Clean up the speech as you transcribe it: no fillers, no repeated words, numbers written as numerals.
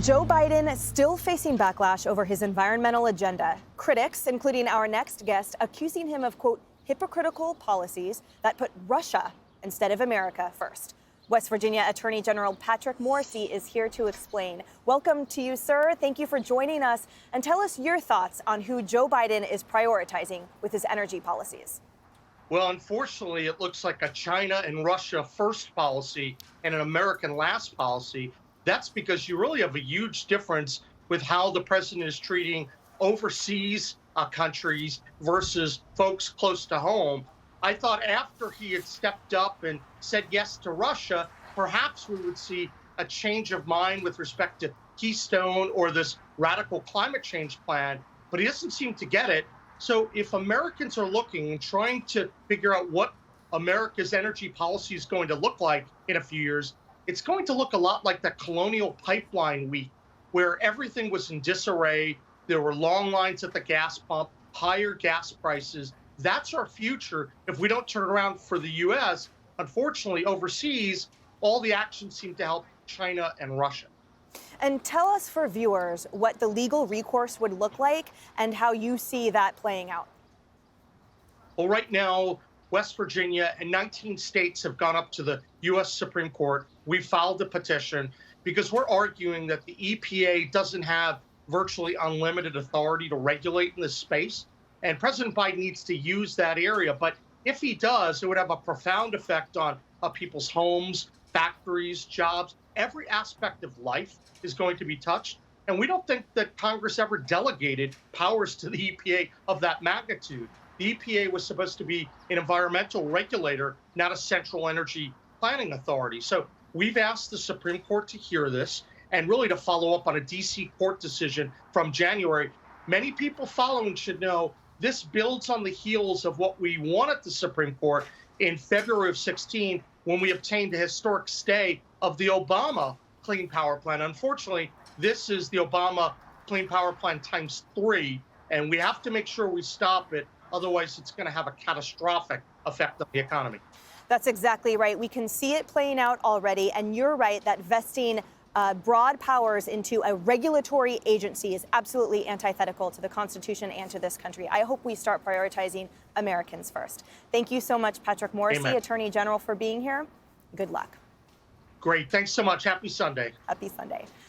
Joe Biden still facing backlash over his environmental agenda. Critics, including our next guest, accusing him of, quote, hypocritical policies that put Russia instead of America first. West Virginia Attorney General Patrick Morrisey is here to explain. Welcome to you, sir. Thank you for joining us. And tell us your thoughts on who Joe Biden is prioritizing with his energy policies. Well, unfortunately, it looks like a China and Russia first policy and an American last policy. That's because you really have a huge difference with how the president is treating overseas countries versus folks close to home. I thought after he had stepped up and said yes to Russia, perhaps we would see a change of mind with respect to Keystone or this radical climate change plan, but he doesn't seem to get it. So if Americans are looking and trying to figure out what America's energy policy is going to look like in a few years, it's going to look a lot like the Colonial Pipeline week, where everything was in disarray. There were long lines at the gas pump, higher gas prices. That's our future if we don't turn around for the U.S. Unfortunately, overseas, all the actions seem to help China and Russia. And tell us, for viewers, what the legal recourse would look like and how you see that playing out. Well, right now, West Virginia and 19 states have gone up to the U.S. Supreme Court. We filed a petition because we're arguing that the EPA doesn't have virtually unlimited authority to regulate in this space. And President Biden needs to use that area. But if he does, it would have a profound effect on people's homes, factories, jobs. Every aspect of life is going to be touched. And we don't think that Congress ever delegated powers to the EPA of that magnitude. The EPA was supposed to be an environmental regulator, not a central energy planning authority. So we've asked the Supreme Court to hear this and really to follow up on a D.C. court decision from January. Many people following should know this builds on the heels of what we won at the Supreme Court in February of 16 when we obtained a historic stay of the Obama Clean Power Plan. Unfortunately, this is the Obama Clean Power Plan times 3, and we have to make sure we stop it. Otherwise, it's going to have a catastrophic effect on the economy. That's exactly right. We can see it playing out already. And you're right that vesting broad powers into a regulatory agency is absolutely antithetical to the Constitution and to this country. I hope we start prioritizing Americans first. Thank you so much, Patrick Morrisey, Amen. Attorney General, for being here. Good luck. Great. Thanks so much. Happy Sunday. Happy Sunday.